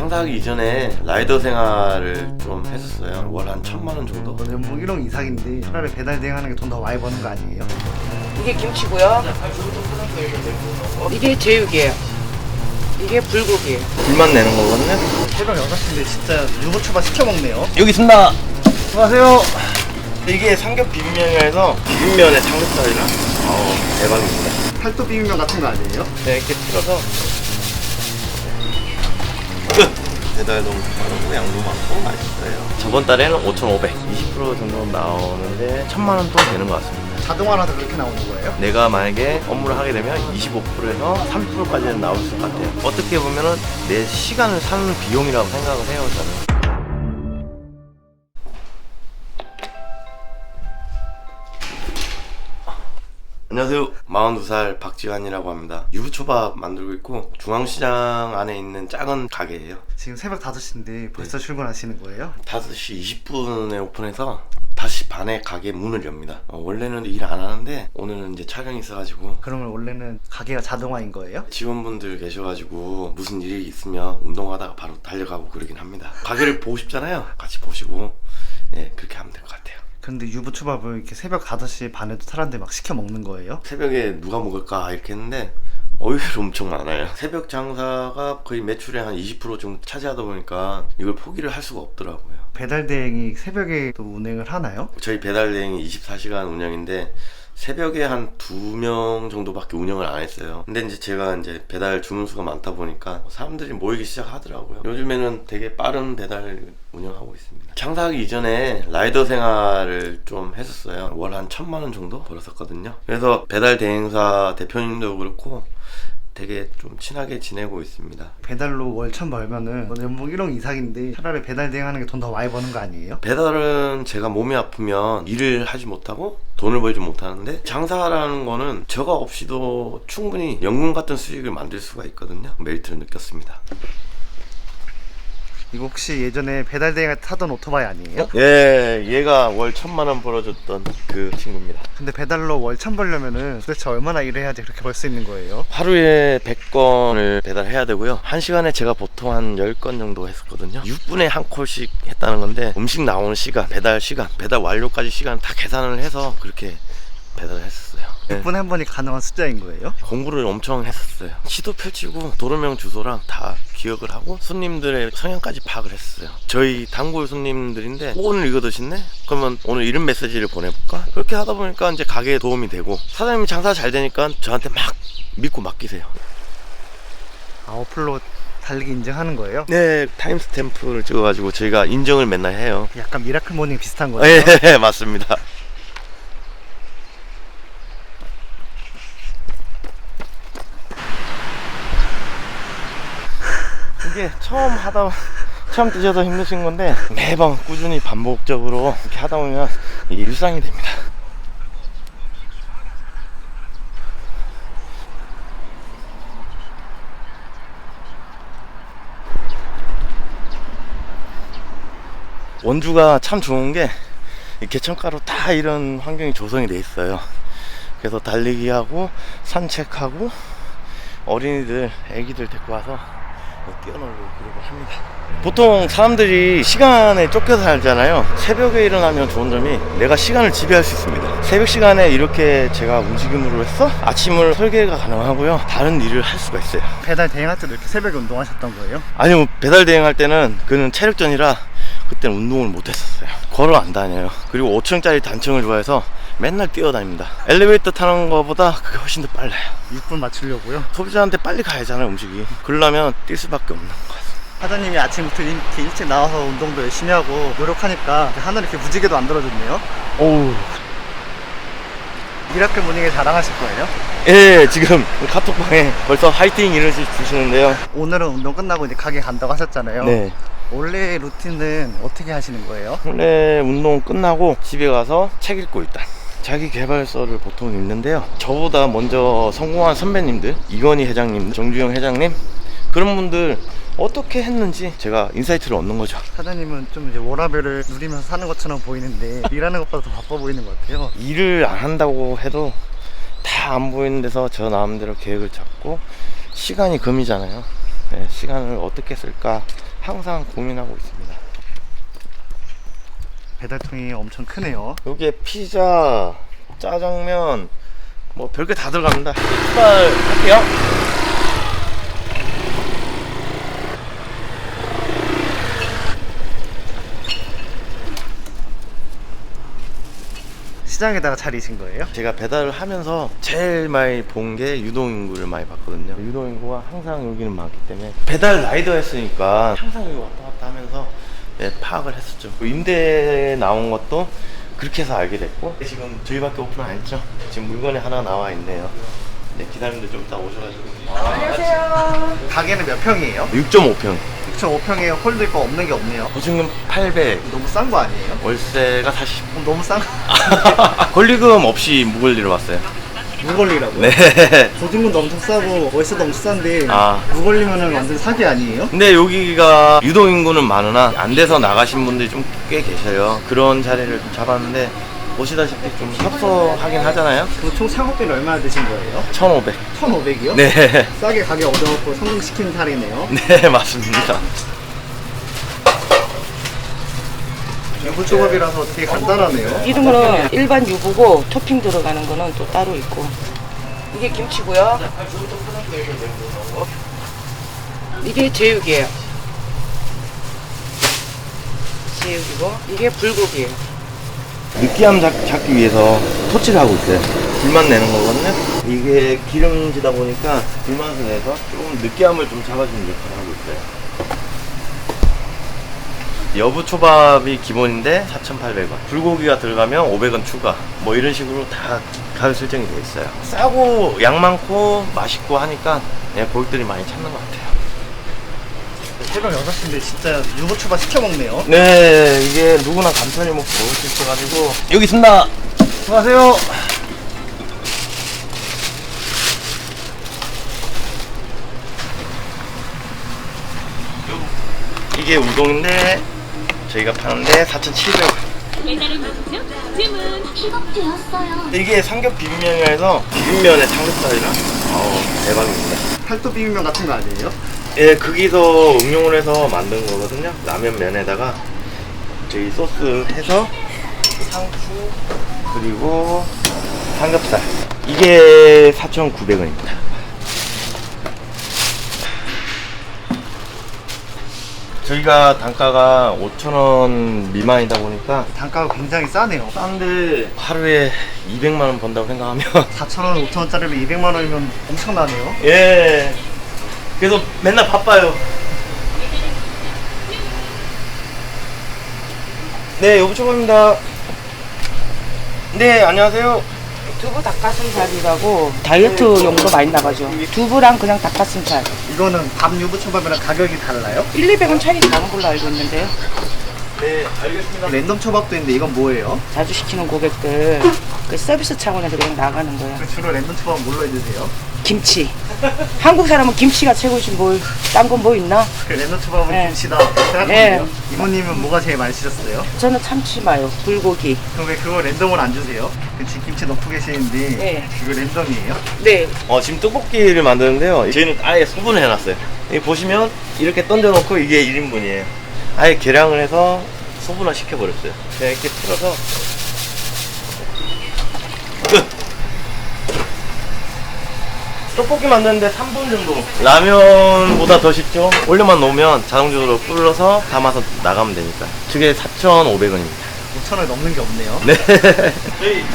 장사하기 이전에 라이더 생활을 좀 했었어요. 월 한 1,000만 원 정도? 연봉 1억 이상인데 차라리 배달 대행하는 게 돈 더 많이 버는 거 아니에요? 이게 김치고요. 이게 제육이에요. 이게 불고기예요. 불만 내는 거거든요. 새벽 6시인데 진짜 유부초밥 시켜 먹네요. 여기 있습니다. 안녕하세요. 이게 삼겹 비빔면이라서 비빔면에 삼겹살이랑 대박입니다. 팔도 비빔면 같은 거 아니에요? 네, 이렇게 틀어서 끝! 배달 너무 빠르고 양도 많고 맛있어요. 저번 달에는 5,500, 20% 정도 나오는데 1,000만 원 또 되는 것 같습니다. 자동화라서 그렇게 나오는 거예요? 내가 만약에 업무를 하게 되면 25%에서 30%까지는 나올 것 같아요. 어떻게 보면은 내 시간을 사는 비용이라고 생각을 해요, 저는. 안녕하세요. 42살 박지환이라고 합니다. 유부초밥 만들고 있고 중앙시장 안에 있는 작은 가게예요. 지금 새벽 5시인데 벌써 출근하시는 거예요? 5시 20분에 오픈해서 5시 반에 가게 문을 엽니다. 원래는 일 안 하는데 오늘은 이제 촬영이 있어가지고. 그러면 원래는 가게가 자동화인 거예요? 직원분들 계셔가지고 무슨 일이 있으면 운동하다가 바로 달려가고 그러긴 합니다. 가게를 보고 싶잖아요. 같이 보시고 그렇게 하면 될 것 같아요. 근데 유부초밥을 이렇게 새벽 5시 반에도 사람들이 막 시켜 먹는 거예요? 새벽에 누가 먹을까 이렇게 했는데 의외로 엄청 많아요. 새벽 장사가 거의 매출의 한 20% 정도 차지하다 보니까 이걸 포기를 할 수가 없더라고요. 배달 대행이 새벽에 또 운행을 하나요? 저희 배달 대행이 24시간 운영인데 새벽에 한 2명 정도밖에 운영을 안 했어요. 근데 이제 제가 이제 배달 주문수가 많다 보니까 사람들이 모이기 시작하더라고요. 요즘에는 되게 빠른 배달 운영하고 있습니다. 장사하기 이전에 라이더 생활을 좀 했었어요. 월 한 1,000만 원 정도 벌었었거든요. 그래서 배달 대행사 대표님도 그렇고 되게 좀 친하게 지내고 있습니다. 배달로 월 1,000 벌면은 연봉 1억 이상인데 차라리 배달 대행하는 게 돈 더 많이 버는 거 아니에요? 배달은 제가 몸이 아프면 일을 하지 못하고 돈을 벌지 못하는데 장사라는 거는 저가 없이도 충분히 연금 같은 수익을 만들 수가 있거든요. 메리트를 느꼈습니다. 이거 혹시 예전에 배달 대행 타던 오토바이 아니에요? 예, 얘가 월 1,000만 원 벌어줬던 그 친구입니다. 근데 배달로 월 1,000 벌려면은 도대체 얼마나 일을 해야지 그렇게 벌 수 있는 거예요? 하루에 100건을 배달해야 되고요. 1시간에 제가 보통 한 10건 정도 했었거든요. 6분에 한 콜씩 했다는 건데 음식 나오는 시간, 배달 완료까지 시간 다 계산을 해서 그렇게 배달을 했었어요. 6분에 한 번이 가능한 숫자인 거예요? 공부를 엄청 했었어요. 시도 펼치고 도로명 주소랑 다 기억을 하고 손님들의 성향까지 파악을 했어요. 저희 단골 손님들인데 오늘 이거 드시네? 그러면 오늘 이런 메시지를 보내볼까? 그렇게 하다 보니까 이제 가게에 도움이 되고 사장님이 장사 잘 되니까 저한테 막 믿고 맡기세요. 아, 어플로 달리기 인증하는 거예요? 네, 타임스탬프를 찍어가지고 저희가 인정을 맨날 해요. 약간 미라클 모닝 비슷한 거예요? 네, 맞습니다. 이게 처음 드셔서 힘드신 건데 매번 꾸준히 반복적으로 이렇게 하다 보면 이게 일상이 됩니다. 원주가 참 좋은 게 이 개천가로 다 이런 환경이 조성이 돼 있어요. 그래서 달리기하고 산책하고 어린이들, 애기들 데리고 와서 뛰어놀고 그러고 합니다. 보통 사람들이 시간에 쫓겨서 살잖아요. 새벽에 일어나면 좋은 점이 내가 시간을 지배할 수 있습니다. 새벽 시간에 이렇게 제가 움직임으로 해서 아침을 설계가 가능하고요. 다른 일을 할 수가 있어요. 배달 대행할 때도 이렇게 새벽에 운동하셨던 거예요? 아니요, 배달 대행할 때는 그는 체력전이라 그때는 운동을 못 했었어요. 걸어 안 다녀요. 그리고 5층짜리 단층을 좋아해서 맨날 뛰어다닙니다. 엘리베이터 타는 거보다 그게 훨씬 더 빨라요. 6분 맞추려고요? 소비자한테 빨리 가야잖아요, 음식이. 그러려면 뛸 수밖에 없는 것 같습니다. 사장님이 아침부터 이렇게 일찍 나와서 운동도 열심히 하고 노력하니까 하늘 이렇게 무지개도 안 들어줬네요. 오우. 미라클 모닝에 자랑하실 거예요? 예, 지금 카톡방에 벌써 화이팅 이러시 주시는데요. 오늘은 운동 끝나고 이제 가게 간다고 하셨잖아요. 네. 원래 루틴은 어떻게 하시는 거예요? 원래 운동 끝나고 집에 가서 책 읽고 일단 자기 개발서를 보통 읽는데요. 저보다 먼저 성공한 선배님들, 이건희 회장님, 정주영 회장님, 그런 분들 어떻게 했는지 제가 인사이트를 얻는 거죠. 사장님은 좀 이제 워라밸을 누리면서 사는 것처럼 보이는데 일하는 것보다 더 바빠 보이는 것 같아요. 일을 안 한다고 해도 다 안 보이는 데서 저 나름대로 계획을 잡고 시간이 금이잖아요. 네, 시간을 어떻게 쓸까 항상 고민하고 있습니다. 배달통이 엄청 크네요. 여기에 피자, 짜장면 뭐 별게 다 들어갑니다. 출발할게요. 시장에다가 차리신 거예요? 제가 배달을 하면서 제일 많이 본 게 유동인구를 많이 봤거든요. 유동인구가 항상 여기는 많기 때문에 배달 라이더 했으니까 항상 여기 왔다 갔다 하면서 파악을 했었죠. 임대 나온 것도 그렇게 해서 알게 됐고, 지금 저희밖에 오픈 안 했죠. 지금 물건이 하나 나와 있네요. 네, 기다림들 좀 이따 오셔가지고. 안녕하세요. 가게는 몇 평이에요? 6.5평. 6.5평에 홀도 있고 없는 게 없네요. 보증금 800, 너무 싼 거 아니에요? 월세가 40. 너무 싼 거. 권리금 없이 무권리로 왔어요. 무걸리라고요? 네. 보증금도 엄청 싸고 월세도 엄청 싼데 아. 무걸리면은 완전 사기 아니에요? 근데 여기가 유동인구는 많으나 안 돼서 나가신 분들이 좀 꽤 계셔요. 그런 자리를 좀 잡았는데 보시다시피 좀 협소하긴 하잖아요. 그럼 총 창업비는 얼마나 드신 거예요? 1,500. 1,500이요? 네. 싸게 가게 얻어갖고 성공시킨 사례네요. 네, 맞습니다. 유부초밥이라서 되게 간단하네요. 이름은 일반 유부고 토핑 들어가는 거는 또 따로 있고. 이게 김치고요. 이게 제육이에요. 제육이고 이게 불고기예요. 느끼함 잡기 위해서 토치를 하고 있어요. 불만 내는 거거든요. 이게 기름지다 보니까 불맛을 내서 조금 느끼함을 좀 잡아주는 역할을 하고 있어요. 여부초밥이 기본인데 4,800원, 불고기가 들어가면 500원 추가, 뭐 이런 식으로 다 가격 설정이 되어 있어요. 싸고 양 많고 맛있고 하니까 고객들이 많이 찾는 것 같아요. 새벽 6시인데 진짜 유부초밥 시켜 먹네요. 네, 이게 누구나 간편히 먹을 수 있어가지고. 여기 있습니다. 수고하세요. 이게 우동인데 저희가 파는데 4,700원. 배달을 받으죠? 주문 픽업되었어요. 이게 삼겹 비빔면이라서 비빔면의 삼겹살이라 대박입니다. 팔도 비빔면 같은 거 아니에요? 예, 거기서 응용을 해서 만든 거거든요. 라면 면에다가 저희 소스 해서 상추 그리고 삼겹살, 이게 4,900원입니다. 저희가 단가가 5,000원 미만이다 보니까 단가가 굉장히 싸네요. 싼데 하루에 200만 원 번다고 생각하면 4,000원, 5,000원짜리로 200만 원이면 엄청나네요. 예, 그래서 맨날 바빠요. 네, 여부초밥입니다. 네, 안녕하세요. 두부 닭가슴살이라고 다이어트용으로 많이 나가죠. 두부랑 그냥 닭가슴살. 이거는 밥 유부초밥이랑 가격이 달라요? 1, 200원 차이 나는 걸로 알고 있는데요. 네, 알겠습니다. 랜덤 초밥도 있는데 이건 뭐예요? 자주 시키는 고객들 그 서비스 차원에서 그냥 나가는 거예요. 주로 랜덤 초밥 뭘로 해드세요? 김치. 한국 사람은 김치가 최고지 뭘 딴 건 뭐 있나? 그 랜덤 초밥은 네. 김치다 생각하거든요. 네. 이모님은 뭐가 제일 많이 쓰셨어요? 저는 참치 마요. 불고기. 그럼 왜 그거 랜덤을 안 주세요? 지금 김치 넣고 계시는데 네. 그거 랜덤이에요? 네. 지금 떡볶이를 만드는데요. 저희는 아예 소분을 해놨어요. 여기 보시면 이렇게 던져놓고 이게 1인분이에요. 아예 계량을 해서 소분화 시켜버렸어요. 그냥 이렇게 풀어서 끝! 떡볶이 만드는데 3분 정도. 라면보다 더 쉽죠? 올려만 놓으면 자동적으로 불러서 담아서 나가면 되니까. 저게 4,500원입니다. 5,000원 넘는 게 없네요. 네. 저희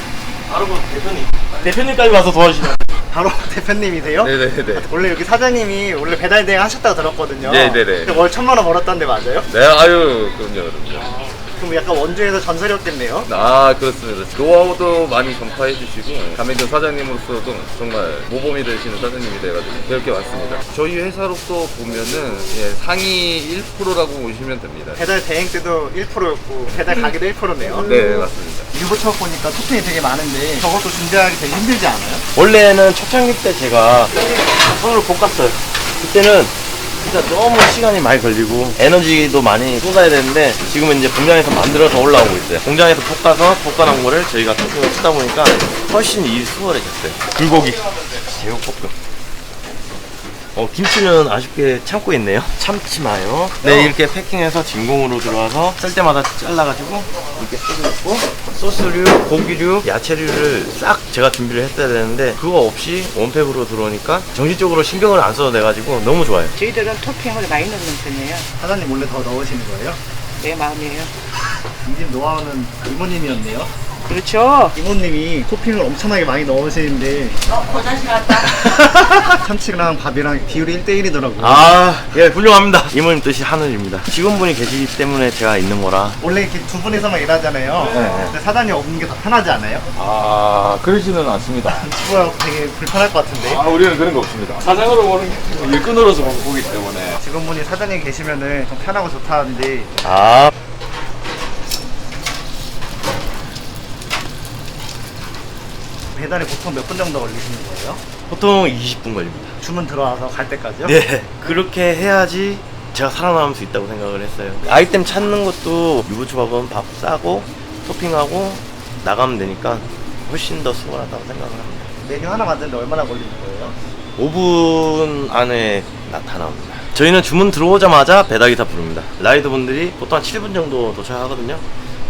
바로 그 대표님까지 와서 도와주시면. 바로 대표님이세요? 네네네. 원래 여기 사장님이 원래 배달 대행 하셨다고 들었거든요. 네네네. 근데 월 1,000만 원 벌었다는데 맞아요? 네, 아유, 그럼요. 그럼 약간 원주에서 전설이었겠네요. 아, 그렇습니다. 노하우도 많이 전파해 주시고, 가맹점 사장님으로서도 정말 모범이 되시는 사장님이 돼가지고 배울 게 많습니다. 저희 회사로서 보면은 상위 1%라고 보시면 됩니다. 배달 대행 때도 1%였고 배달 가게도 1%네요. 네, 맞습니다. 유부초밥 보니까 토핑이 되게 많은데 저것도 준비하기 되게 힘들지 않아요? 원래는 초창기 때 제가 손으로 볶았어요. 그때는 진짜 너무 시간이 많이 걸리고 에너지도 많이 쏟아야 되는데 지금은 이제 공장에서 만들어서 올라오고 있어요. 공장에서 볶아서 볶아놓은 거를 저희가 토핑을 쓰다 보니까 훨씬 일이 수월해졌어요. 불고기, 제육볶음. 김치는 아쉽게 참고 있네요. 참치 마요. 네, 이렇게 패킹해서 진공으로 들어와서 쓸 때마다 잘라가지고 이렇게 쏟아놓고 소스류, 고기류, 야채류를 싹 제가 준비를 했어야 되는데 그거 없이 원팩으로 들어오니까 정신적으로 신경을 안 써도 돼가지고 너무 좋아요. 저희들은 토핑을 많이 넣는 편이에요. 사장님 몰래 더 넣으시는 거예요? 내 마음이에요. 이 집 노하우는 이모님이었네요. 그렇죠. 이모님이 토핑을 엄청나게 많이 넣으시는데 고자식 같다. 참치랑 밥이랑 비율이 1대1이더라고요. 예, 훌륭합니다. 이모님 뜻이 하늘입니다. 직원분이 계시기 때문에 제가 있는 거라. 원래 이렇게 두 분이서만 일하잖아요. 네. 근데 사장님 없는 게 더 편하지 않아요? 그러지는 않습니다. 직원하고 되게 불편할 것 같은데. 우리는 그런 거 없습니다. 사장으로 보는 게 일꾼으로서 보기 때문에. 직원분이 사장님 계시면은 좀 편하고 좋다는데 배달이 보통 몇 분 정도 걸리시는 거예요? 보통 20분 걸립니다. 주문 들어와서 갈 때까지요? 네, 그렇게 해야지 제가 살아남을 수 있다고 생각을 했어요. 아이템 찾는 것도 유부초밥은 밥 싸고 토핑하고 나가면 되니까 훨씬 더 수월하다고 생각을 합니다. 메뉴 하나 만드는데 얼마나 걸리는 거예요? 5분 안에 나타납니다. 저희는 주문 들어오자마자 배달기 다 부릅니다. 라이더분들이 보통 한 7분 정도 도착하거든요.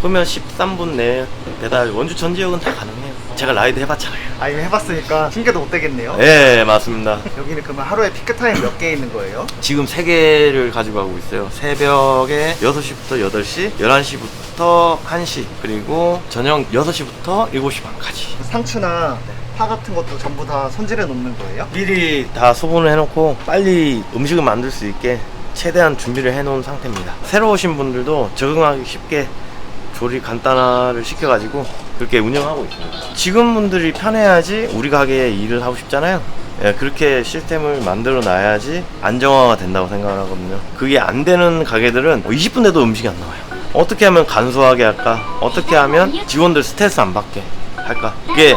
그러면 13분 내에 배달, 원주 전 지역은 다 가능해요. 제가 라이드 해봤잖아요. 이미 해봤으니까 핑계도 못 대겠네요. 네, 맞습니다. 여기는 그러면 하루에 피크타임 몇 개 있는 거예요? 지금 3개를 가지고 가고 있어요. 새벽에 6시부터 8시, 11시부터 1시, 그리고 저녁 6시부터 7시 반까지. 상추나 파 같은 것도 전부 다 손질해 놓는 거예요? 미리 다 소분을 해놓고 빨리 음식을 만들 수 있게 최대한 준비를 해놓은 상태입니다. 새로 오신 분들도 적응하기 쉽게 조리 간단화를 시켜가지고 그렇게 운영하고 있습니다. 직원분들이 편해야지 우리 가게에 일을 하고 싶잖아요. 예, 그렇게 시스템을 만들어 놔야지 안정화가 된다고 생각을 하거든요. 그게 안 되는 가게들은 20분 돼도 음식이 안 나와요. 어떻게 하면 간소하게 할까? 어떻게 하면 직원들 스트레스 안 받게 할까? 그게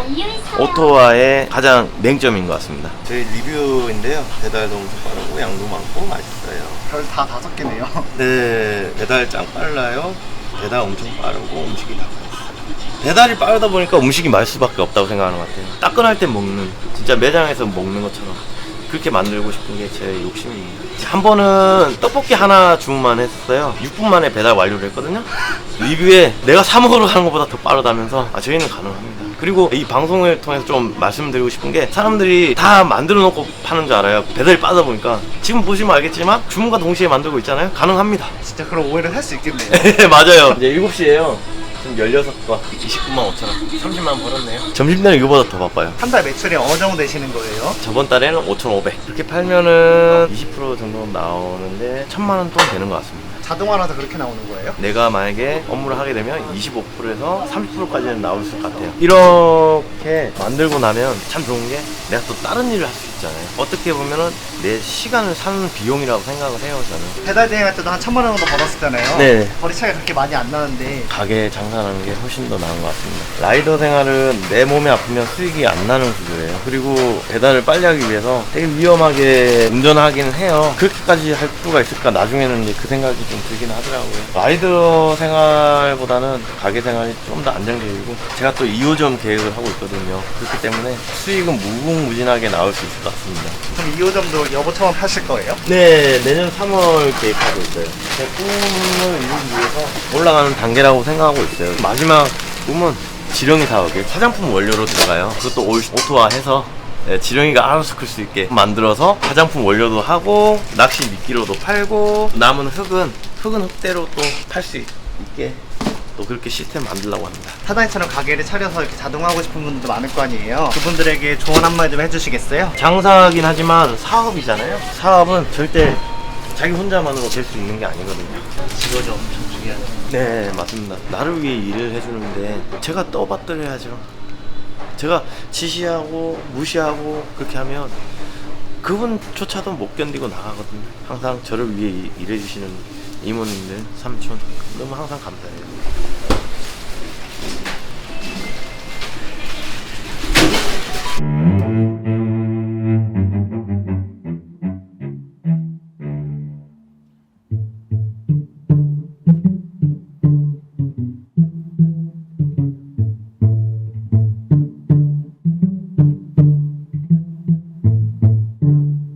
오토와의 가장 맹점인 것 같습니다. 저희 리뷰인데요. 배달도 엄청 빠르고 양도 많고 맛있어요. 별 다 5개네요. 네, 배달 짱 빨라요. 배달 엄청 빠르고 음식이 다 맛있어요. 배달이 빠르다 보니까 음식이 맛있을 수밖에 없다고 생각하는 것 같아요. 따끈할 때 먹는, 진짜 매장에서 먹는 것처럼 그렇게 만들고 싶은 게 제 욕심입니다. 한 번은 떡볶이 하나 주문만 했어요. 6분 만에 배달 완료를 했거든요. 리뷰에 내가 사 먹으러 가는 것보다 더 빠르다면서 저희는 가능합니다. 그리고 이 방송을 통해서 좀 말씀드리고 싶은 게 사람들이 다 만들어 놓고 파는 줄 알아요. 배달이 빠르다 보니까. 지금 보시면 알겠지만 주문과 동시에 만들고 있잖아요. 가능합니다. 진짜 그럼 오히려 살 수 있겠네요. 네, 맞아요. 이제 7시에요. 지금 16건 29만 5천 원, 30만 원 벌었네요. 점심때는 이거보다 더 바빠요. 한 달 매출이 어느 정도 되시는 거예요? 저번 달에는 5,500. 그렇게 팔면은 20% 정도 나오는데 1,000만 원 돈 되는 것 같습니다. 자동화라서 그렇게 나오는 거예요? 내가 만약에 업무를 하게 되면 25%에서 30%까지는 나올 것 같아요. 이렇게 만들고 나면 참 좋은 게 내가 또 다른 일을 할 수 있잖아요. 어떻게 보면은 내 시간을 사는 비용이라고 생각을 해요, 저는. 배달 대행할 때도 한 1,000만 원 정도 벌었었잖아요. 네. 거리 차이가 그렇게 많이 안 나는데 가게 장사하는 게 훨씬 더 나은 것 같습니다. 라이더 생활은 내 몸이 아프면 수익이 안 나는 구조예요. 그리고 배달을 빨리 하기 위해서 되게 위험하게 운전하기는 해요. 그렇게까지 할 필요가 있을까? 나중에는 이제 그 생각이 좀 들긴 하더라고요. 라이더 생활보다는 가게 생활이 좀 더 안정적이고 제가 또 2호점 계획을 하고 있거든요. 그렇기 때문에 수익은 무궁무진하게 나올 수 있을 것 같습니다. 그럼 2호점도 여보처럼 파실 거예요? 네, 내년 3월 계획하고 있어요. 제 꿈을 이루기 위해서 올라가는 단계라고 생각하고 있어요. 마지막 꿈은 지렁이 사업이 화장품 원료로 들어가요. 그것도 오토화해서 지렁이가 알아서 클 수 있게 만들어서 화장품 원료도 하고 낚시 미끼로도 팔고 남은 흙은 흙대로 또 팔 수 있게 또 그렇게 시스템 만들려고 합니다. 사장님처럼 가게를 차려서 이렇게 자동화하고 싶은 분들도 많을 거 아니에요? 그분들에게 조언 한마디 좀 해주시겠어요? 장사하긴 하지만 사업이잖아요. 사업은 절대 자기 혼자만으로 될 수 있는 게 아니거든요. 직원이 엄청 중요하죠. 네, 맞습니다. 나를 위해 일을 해주는데 제가 떠받들여야죠. 제가 지시하고 무시하고 그렇게 하면 그분조차도 못 견디고 나가거든요. 항상 저를 위해 일해주시는 이모님들, 삼촌 너무 항상 감사해요.